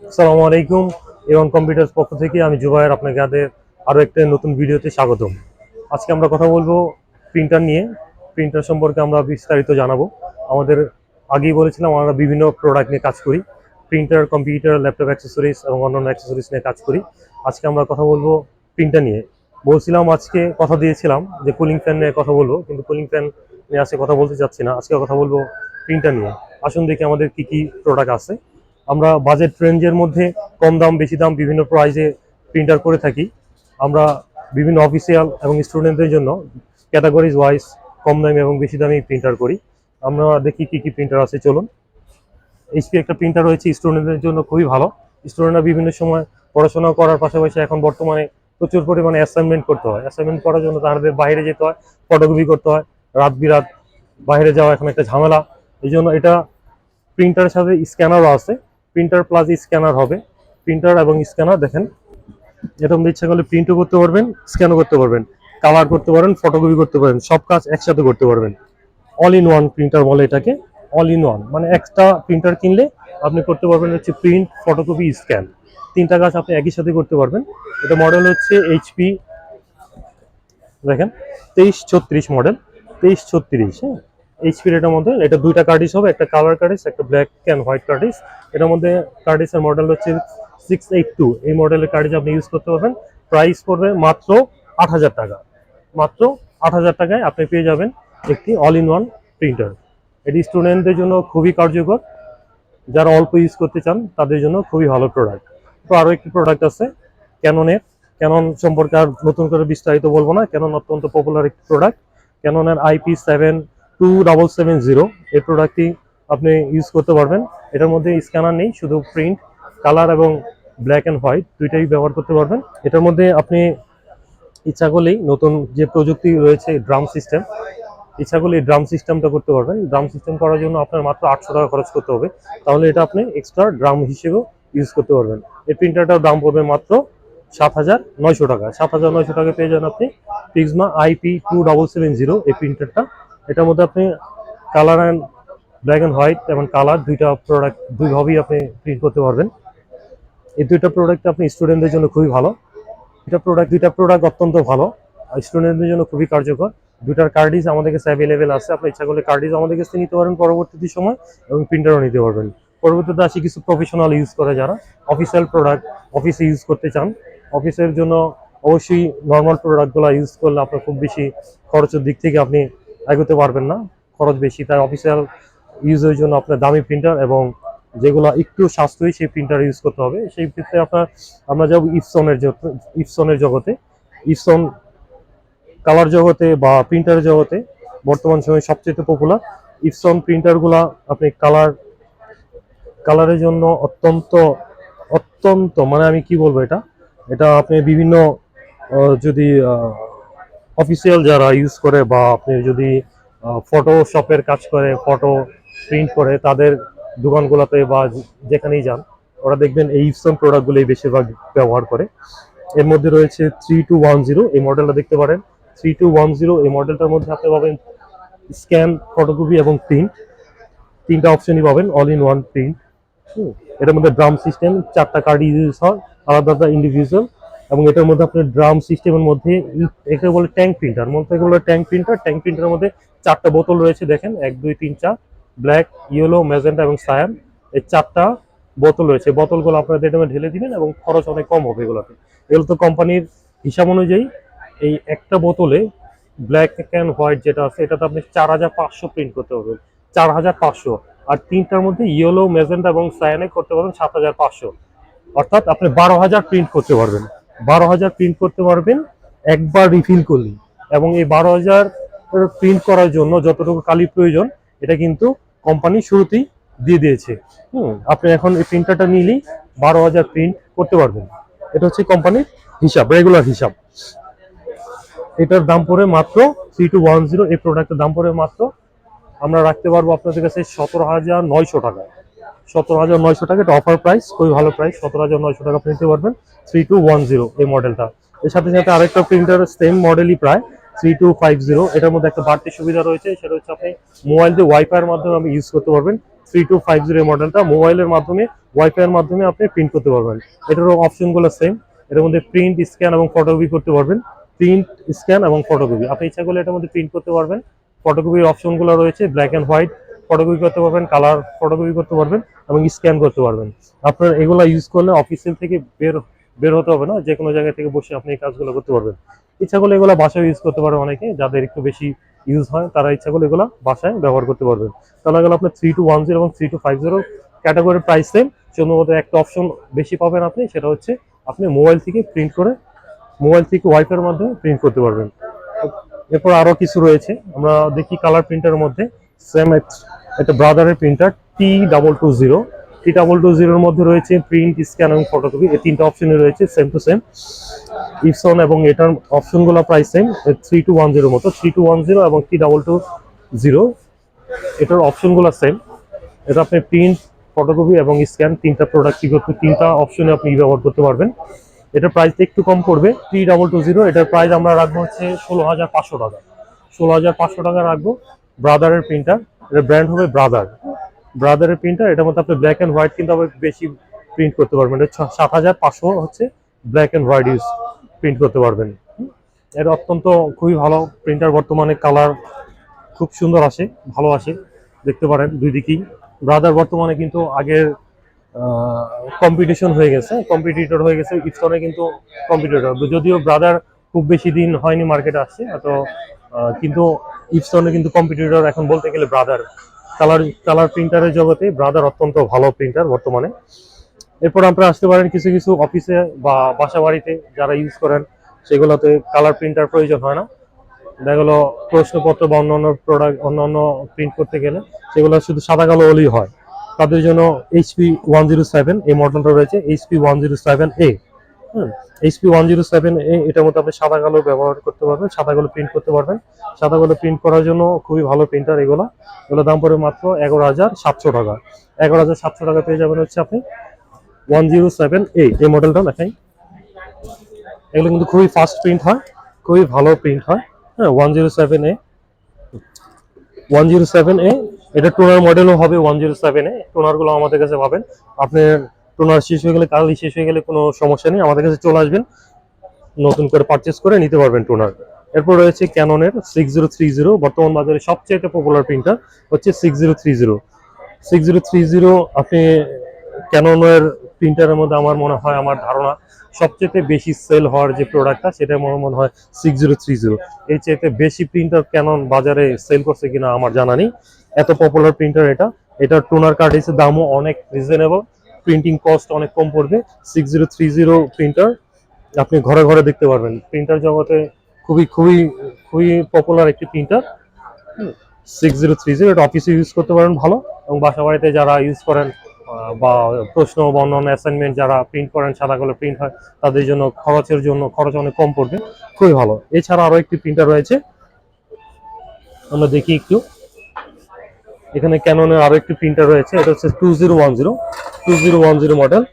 আসসালামু আলাইকুম এবং কম্পিউটার্স পক্ষ থেকে আমি জুবায়ের আপনাকে আরও একটা নতুন ভিডিওতে স্বাগতম। আজকে আমরা কথা বলবো প্রিন্টার নিয়ে। প্রিন্টার সম্পর্কে আমরা বিস্তারিত জানাবো। আমাদের আগেই বলেছিলাম আমরা বিভিন্ন প্রোডাক্ট নিয়ে কাজ করি, প্রিন্টার, কম্পিউটার, ল্যাপটপ অ্যাক্সেসরিজ এবং অন্যান্য অ্যাক্সেসরিজ নিয়ে কাজ করি। আজকে আমরা কথা বলবো প্রিন্টার নিয়ে। বলছিলাম আজকে কথা দিয়েছিলাম যে কুলিং ফ্যান নিয়ে কথা বলবো, কিন্তু কুলিং ফ্যান নিয়ে আজকে কথা বলতে চাচ্ছি না। আজকে কথা বলবো প্রিন্টার নিয়ে। আসুন দেখি আমাদের কি কি প্রোডাক্ট আছে। আমরা বাজেট রেঞ্জের মধ্যে কম দাম বেশি দাম বিভিন্ন প্রাইসে প্রিন্টার করে থাকি। আমরা বিভিন্ন অফিসিয়াল এবং স্টুডেন্টদের জন্য ক্যাটাগরিজ ওয়াইজ কম দামি এবং বেশি দামি প্রিন্টার করি। আমরা দেখি কি কি প্রিন্টার আছে, চলুন। এইচপি একটা প্রিন্টার রয়েছে স্টুডেন্টদের জন্য খুবই ভালো। স্টুডেন্টরা বিভিন্ন সময় পড়াশোনা করার পাশাপাশি এখন বর্তমানে প্রচুর পরিমাণে অ্যাসাইনমেন্ট করতে হয়। অ্যাসাইনমেন্ট করার জন্য তাদের বাইরে যেতে হয়, ফটোকপি করতে হয়, রাত বিরাত বাইরে যাওয়া এখন একটা ঝামেলা। এই জন্য এটা প্রিন্টারের সাথে স্ক্যানারও আছে, প্রিন্টার প্লাস স্ক্যানার হবে। প্রিন্টার এবং স্ক্যানার দেখেন, এটা আপনি ইচ্ছা করলে প্রিন্টও করতে পারবেন, স্ক্যানও করতে পারবেন, কালার করতে পারেন, ফটোকপি করতে পারেন, সব কাজ একসাথে করতে পারবেন। অল ইন ওয়ান প্রিন্টার বলে এটাকে। অল ইন ওয়ান মানে একটা প্রিন্টার কিনলে আপনি করতে পারবেন হচ্ছে প্রিন্ট, ফটোকপি, স্ক্যান, তিনটা কাজ আপনি একই সাথে করতে পারবেন। এটা মডেল হচ্ছে এইচপি, দেখেন 2336 মডেল, 2336। হ্যাঁ, এইচপির এটার মধ্যে এটা দুইটা কার্ডিস হবে, একটা কালার কার্ডিস, একটা ব্ল্যাক অ্যান্ড হোয়াইট কার্ডিস। এটার মধ্যে কার্ডিসের মডেল হচ্ছে 682। এই মডেলের কার্ডিস আপনি ইউজ করতে পারবেন। প্রাইস পড়বে মাত্র 8,000 টাকা। মাত্র 8,000 টাকায় আপনি পেয়ে যাবেন একটি অল ইন ওয়ান প্রিন্টার। এটি স্টুডেন্টদের জন্য খুবই কার্যকর, যারা অল্প ইউজ করতে চান তাদের জন্য খুবই ভালো প্রোডাক্ট। তো আরও একটি প্রোডাক্ট আছে ক্যাননের। ক্যানন সম্পর্কে আর নতুন করে বিস্তারিত বলবো না, ক্যানন অত্যন্ত পপুলার একটি প্রোডাক্ট। ক্যাননের IP72770 এই প্রোডাক্টটি আপনি ইউজ করতে পারবেন। এটার মধ্যে স্ক্যানার নেই, শুধু প্রিন্ট, কালার এবং ব্ল্যাক অ্যান্ড হোয়াইট দুইটাই ব্যবহার করতে পারবেন। এটার মধ্যে আপনি ইচ্ছা করলেই নতুন যে প্রযুক্তি রয়েছে ড্রাম সিস্টেম, ইচ্ছা করলে ড্রাম সিস্টেমটা করতে পারবেন। ড্রাম সিস্টেম করার জন্য আপনার মাত্র 800 টাকা খরচ করতে হবে, তাহলে এটা আপনি এক্সট্রা ড্রাম হিসেবেও ইউজ করতে পারবেন। এই প্রিন্টারটার দাম পড়বে মাত্র 7,900 টাকা। 7,900 টাকা পেয়ে যান আপনি ফিগমা IP2770 এই প্রিন্টারটা। এটার মধ্যে আপনি colour and black and white এবং কালার দুইটা প্রোডাক্ট দুইভাবেই আপনি প্রিন্ট করতে পারবেন। এই দুইটা প্রোডাক্ট আপনি স্টুডেন্টদের জন্য খুবই ভালো। দুইটা প্রোডাক্ট অত্যন্ত ভালো, স্টুডেন্টদের জন্য খুবই কার্যকর। দুটার কার্ডিজ আমাদের কাছে অ্যাভেলেবেল আছে, আপনি ইচ্ছা করলে কার্ডিজ আমাদের কাছে নিতে পারেন পরবর্তী সময়, এবং প্রিন্টারও নিতে পারবেন। পরবর্তীতে আসি কিছু প্রফেশনাল ইউজ করে যারা অফিসিয়াল প্রোডাক্ট অফিসে ইউজ করতে চান। অফিসের জন্য অবশ্যই নর্মাল প্রোডাক্টগুলো ইউজ করলে আপনার খুব বেশি খরচের দিক থেকে আপনি এগোতে পারবেন না, খরচ বেশি। তাই অফিসিয়াল ইউজের জন্য আপনার দামি প্রিন্টার এবং যেগুলো একটু সাশ্রয়ী সেই প্রিন্টার ইউজ করতে হবে। সেই ক্ষেত্রে আমরা যাব ইপসনের জগতে। ইপসন কালার জগতে বা প্রিন্টার জগতে বর্তমান সময়ে সবচেয়ে পপুলার ইপসন প্রিন্টারগুলা। আপনি কালারের জন্য অত্যন্ত অত্যন্ত মানে আমি কি বলবো, এটা এটা আপনি বিভিন্ন যদি অফিসিয়াল যারা ইউজ করে বা আপনি যদি ফটোশপের কাজ করে, ফটো প্রিন্ট করে, তাদের দোকানগুলোতে বা যেখানেই যান ওরা দেখবেন এই ইপসন প্রোডাক্টগুলোই বেশিরভাগ ব্যবহার করে। এর মধ্যে রয়েছে 3210, এই মডেলটা দেখতে পারেন। 3210 এই মডেলটার মধ্যে আপনি পাবেন স্ক্যান, ফটোকপি এবং প্রিন্ট, তিনটা অপশনই পাবেন, অল ইন ওয়ান প্রিন্ট। এটার মধ্যে ড্রাম সিস্টেম, চারটা কার্ড ইউজ হয় আলাদা আলাদা ইন্ডিভিজুয়াল। এবং এটার মধ্যে আপনার ড্রাম সিস্টেমের মধ্যে একে বলে ট্যাঙ্ক প্রিন্টার, ট্যাঙ্ক প্রিন্টারের মধ্যে চারটা বোতল রয়েছে, দেখেন 1 2 3 4, ব্ল্যাক, ইয়েলো, ম্যাজেন্টা এবং সায়ান। এই চারটা বোতল রয়েছে, বোতলগুলো আপনারা এটা ঢেলে দিবেন এবং খরচ অনেক কম হবে এগুলোতে। এগুলো তো কোম্পানির হিসাব অনুযায়ী এই একটা বোতলে ব্ল্যাক অ্যান্ড হোয়াইট যেটা আছে এটাতে আপনি 4,500 প্রিন্ট করতে হবে, 4,500। আর তিনটার মধ্যে ইয়েলো, ম্যাজেন্টা এবং সায়ানে করতে পারবেন 7,500, অর্থাৎ আপনি 12,000 প্রিন্ট করতে পারবেন। 12,000 প্রিন্ট করতে পারবেন একবার রিফিল করলেই। এবং এই 12,000 প্রিন্ট করার জন্য যতটুকু কালি প্রয়োজন এটা কিন্তু কোম্পানি শুরুতেই দিয়ে দিয়েছে। আপনি এখন এই প্রিন্টারটা নিলেই 12,000 প্রিন্ট করতে পারবেন। এটা হচ্ছে কোম্পানির হিসাব, রেগুলার হিসাব। এটার দাম পড়ে মাত্র 3210, এই প্রোডাক্টের দাম পড়ে মাত্র আমরা রাখতে পারবো আপনাদের কাছে 17,900 টাকা। 17,900 টাকা, এটা অফার প্রাইস, খুবই ভালো প্রাইস। 17,900 টাকা আপনি নিতে পারবেন 3210 এই মডেলটা। এর সাথে সাথে আরেকটা প্রিন্টার সেম মডেলই প্রায় 3250, এটার মধ্যে একটা বাড়তি সুবিধা রয়েছে, সেটা হচ্ছে আপনি মোবাইল দিয়ে ওয়াইফাইয়ের মাধ্যমে আপনি ইউজ করতে পারবেন 3250 মডেলটা মোবাইলের মাধ্যমে ওয়াইফাই এর মাধ্যমে আপনি প্রিন্ট করতে পারবেন। এটারও অপশনগুলো সেম। এর মধ্যে প্রিন্ট, স্ক্যান এবং ফটোকপি করতে পারবেন। প্রিন্ট, স্ক্যান এবং ফটোকপি আপনি ইচ্ছা করলে এটার মধ্যে প্রিন্ট করতে পারবেন। ফটোকপির অপশনগুলো রয়েছে, ব্ল্যাক এন্ড হোয়াইট ফটোকপি করতে পারবেন, কালার ফটোকপি করতে পারবেন এবং স্ক্যান করতে পারবেন। আপনার এগুলা ইউজ করলে অফিসিয়াল থেকে বের হতে হবে না, যে কোনো জায়গা থেকে বসে আপনি এই কাজগুলো করতে পারবেন। ইচ্ছা করলে এগুলো বাসায় ইউজ করতে পারে অনেকে, যাদের একটু বেশি ইউজ হয় তারা ইচ্ছা করলে এগুলো বাসায় ব্যবহার করতে পারবেন। তাহলে গেল আপনার 3210 এবং 3250 ক্যাটাগরির প্রাইস সেম, শুধুমাত্র একটা অপশন বেশি পাবেন আপনি, সেটা হচ্ছে আপনি মোবাইল থেকে প্রিন্ট করে মোবাইল থেকে ওয়াইফাইয়ের মাধ্যমে প্রিন্ট করতে পারবেন। এরপর আরো কিছু রয়েছে, আমরা দেখি কালার প্রিন্টারের মধ্যে সেম একটা ব্রাদারের প্রিন্টার T220। T220 মধ্যে রয়েছে প্রিন্ট, স্ক্যান এবং ফটোকপি, এই তিনটা অপশনই রয়েছে সেম টু সেম। ইপসন এবং এটার অপশনগুলো প্রায় সেম, 3210 মতো। 3210 এবং T220 এটার অপশনগুলো সেম। এটা আপনি প্রিন্ট, ফটোকপি এবং স্ক্যান তিনটা প্রোডাক্ট করতে, তিনটা অপশনে আপনি ব্যবহার করতে পারবেন। এটার প্রাইস একটু কম পড়বে। T220 এটার প্রাইস আমরা রাখবো হচ্ছে 16,500 টাকা। 16,500 টাকা রাখবো। ব্রাদারের প্রিন্টার, এটার ব্র্যান্ড হবে ব্রাদারের প্রিন্টার। এটার মধ্যে আপনি ব্ল্যাক এন্ড হোয়াইট কিন্তু আবার বেশি প্রিন্ট করতে পারবেন। এটা 7,500 হচ্ছে black and white use print করতে পারবেন। এটা অত্যন্ত খুবই ভালো প্রিন্টার, বর্তমানে কালার খুব সুন্দর আসে, ভালো আসে, দেখতে পারেন দুই দিকেই। ব্রাদার বর্তমানে কিন্তু আগের কম্পিটিশন হয়ে গেছে, কম্পিটিটর হয়ে গেছে ইপসনে, কিন্তু কম্পিটিটর যদিও ব্রাদার খুব বেশি দিন হয়নি মার্কেটে আসছে তো, কিন্তু ইপসনে কিন্তু কম্পিটিটর এখন বলতে গেলে ব্রাদার। কালার প্রিন্টারের জগতে ব্রাদার অত্যন্ত ভালো প্রিন্টার বর্তমানে। এরপর আপনারা আসতে পারেন কিছু কিছু অফিসে বা বাসা বাড়িতে যারা ইউজ করেন, সেগুলোতে কালার প্রিন্টার প্রয়োজন হয় না। দেখা গেলো প্রশ্নপত্র বা অন্যান্য প্রোডাক্ট, অন্যান্য প্রিন্ট করতে গেলে সেগুলো শুধু সাদা কালো হলেই হয়। তাদের জন্য HP107 এই মডেলটা রয়েছে, HP107A। HP107A, এটার মধ্যে আপনি সাদা কালো ব্যবহার করতে পারবেন, সাদা কালো প্রিন্ট করতে পারবেন। সাদা কালো প্রিন্ট করার জন্য খুবই ভালো প্রিন্টার এগুলো দাম পড়ে মাত্র 11,700 টাকা। 11,700 টাকা পেয়ে যাবেন হচ্ছে আপনি 107A এই মডেলটা। দেখাই, এগুলো কিন্তু খুবই ফাস্ট প্রিন্ট হয়, খুবই ভালো প্রিন্ট হয়। হ্যাঁ, 107A এটা টোনার মডেলও হবে। 107A টোনারগুলো আমাদের কাছে পাবেন। আপনি টোনার শেষ হয়ে গেলে, কালি শেষ হয়ে গেলে কোনো সমস্যা নেই, আমাদের কাছে চলে আসবেন, নতুন করে পারচেস করে নিতে পারবেন টোনার। এরপর রয়েছে ক্যাননের 6030, বর্তমান বাজারে সবচেয়ে পপুলার প্রিন্টার হচ্ছে 6030। 6030 আপনি ক্যাননের প্রিন্টারের মধ্যে আমার মনে হয়, আমার ধারণা সবচেয়ে বেশি সেল হওয়ার যে প্রোডাক্টটা, সেটা আমার মনে হয় 6030। এই চাইতে বেশি প্রিন্টার ক্যানন বাজারে সেল করছে কিনা আমার জানা নেই, এত পপুলার প্রিন্টার এটা। এটার টোনার কার্ট্রিজের দামও অনেক রিজনেবল, প্রিন্টিং কস্ট অনেক কম পড়বে। 6030 প্রিন্টার আপনি ঘরে ঘরে দেখতে পারবেন, প্রিন্টার জগতে খুবই খুবই খুবই পপুলার একটি প্রিন্টার। 6030 এটা অফিসে ইউজ করতে পারেন ভালো, এবং বাসা বাড়িতে যারা ইউজ করেন বা প্রশ্ন বা অন্যান্য অ্যাসাইনমেন্ট যারা প্রিন্ট করেন, সাদা কালো প্রিন্ট হয়, তাদের জন্য খরচ অনেক কম পড়বে, খুবই ভালো। এছাড়া আরো একটি প্রিন্টার রয়েছে, আমরা দেখি একটু। এখানে ক্যাননের আরো একটি প্রিন্টার রয়েছে, এটা হচ্ছে 2010 মডেল।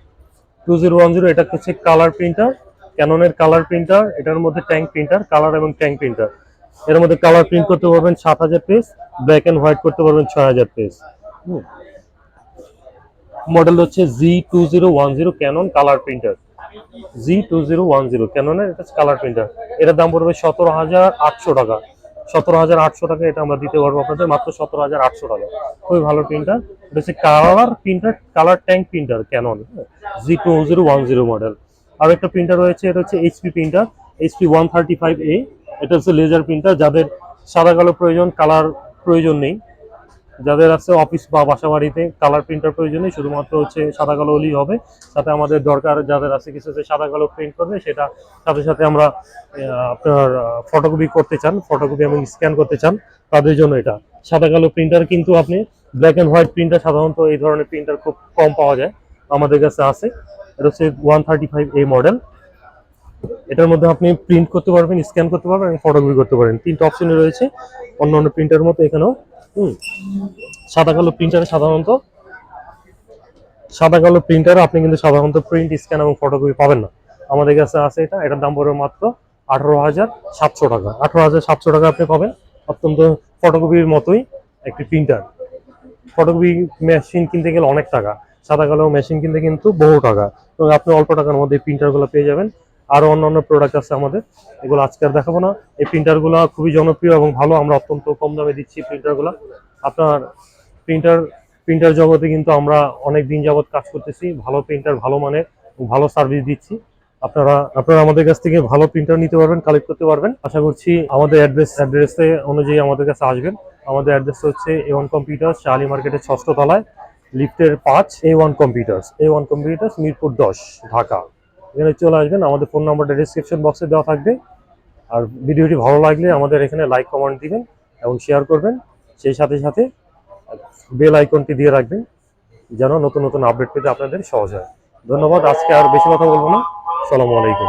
2010 এটা হচ্ছে কালার প্রিন্টার, ক্যাননের কালার প্রিন্টার। এটার মধ্যে ট্যাঙ্ক প্রিন্টার, কালার এবং ট্যাঙ্ক প্রিন্টার। এর মধ্যে কালার প্রিন্ট করতে পারবেন 7000 পেজ, ব্ল্যাক এন্ড হোয়াইট করতে পারবেন 6000 পেজ। মডেল হচ্ছে G2010 Canon colour printer. G2010 ক্যাননের এটা কালার প্রিন্টার। এটার দাম পড়বে 17,800 টাকা। 17,800 টাকা এটা আমরা দিতে পারবো আপনাদের, মাত্র 17,800 টাকা। খুবই ভালো প্রিন্টার। এটা হচ্ছে colour printer, colour tank printer Canon G2010 model. আর একটা প্রিন্টার রয়েছে, এটা হচ্ছে HP প্রিন্টার, HP135A। এটা হচ্ছে লেজার প্রিন্টার, যাদের সাদা কালো প্রয়োজন, কালার প্রয়োজন নেই, যাদের আছে অফিস বা বাসা বাড়িতে কালার প্রিন্টার প্রয়োজন নেই, শুধুমাত্র হচ্ছে সাদা কালো হলেই হবে। সাথে আমাদের দরকার যাদের আছে কিছু সাদা কালো প্রিন্ট করবে, সেটা সাথে সাথে আমরা আপনার ফটোকপি করতে চান, ফটোকপি এবং স্ক্যান করতে চান, তাদের জন্য এটা সাদা কালো প্রিন্টার। কিন্তু আপনি ব্ল্যাক এন্ড হোয়াইট প্রিন্টার, সাধারণত এই ধরনের প্রিন্টার খুব কম পাওয়া যায়, আমাদের কাছে আছে। এটা হচ্ছে 135A মডেল। এটার মধ্যে আপনি প্রিন্ট করতে পারবেন, স্ক্যান করতে পারবেন এবং ফটোকপি করতে পারবেন, তিনটা অপশনে রয়েছে অন্যান্য প্রিন্টারের মতো এখানেও। সাদা কালো প্রিন্টারে আপনি কিন্তু সাধারণত প্রিন্ট, স্ক্যান এবং ফটোকপি পাবেন না, আমাদের কাছে আছে এটা। এটার দাম পড়বে মাত্র 18,700 টাকা। 18,700 টাকা আপনি পাবেন অত্যন্ত ফটোকপির মতোই একটি প্রিন্টার। ফটোকপি মেশিন কিনতে গেলে অনেক টাকা, সাদা কালো মেশিন কিনতে কিন্তু বহু টাকা, এবং আপনি অল্প টাকার মধ্যে এই প্রিন্টারগুলো পেয়ে যাবেন। আরো অন্যান্য প্রোডাক্ট আছে আমাদের, এগুলো আজকে আর দেখাবো না। এই প্রিন্টারগুলো খুবই জনপ্রিয় এবং ভালো, আমরা অত্যন্ত কম দামে দিচ্ছি প্রিন্টারগুলো। আপনার প্রিন্টার প্রিন্টার জগতে কিন্তু আমরা অনেক দিন যাবত কাজ করতেছি, ভালো প্রিন্টার, ভালো মানের, ভালো সার্ভিস দিচ্ছি। আপনারা আমাদের কাছ থেকে ভালো প্রিন্টার নিতে পারবেন, কালেক্ট করতে পারবেন। আশা করছি আমাদের অ্যাড্রেসে অনুযায়ী আমাদের কাছে আসবেন। আমাদের অ্যাড্রেস হচ্ছে A1 কম্পিউটার্স, শাহালি মার্কেটের 6ষ্ঠ তলায়, লিফটের 5, A1 কম্পিউটার্স, মিরপুর 10, ঢাকা। এখানে চলে আসবেন, আমাদের ফোন নাম্বারটা ডেসক্রিপশন বক্সে দেওয়া থাকবে। আর ভিডিওটি ভালো লাগলে আমাদের এখানে লাইক কমেন্ট দিবেন এবং শেয়ার করবেন। সেই সাথে সাথে বেল আইকনটি দিয়ে রাখবেন যেন নতুন নতুন আপডেট পেতে আপনাদের সহজ হয়। ধন্যবাদ, আজকে আর বেশি কথা বলবো না। আসসালামু আলাইকুম।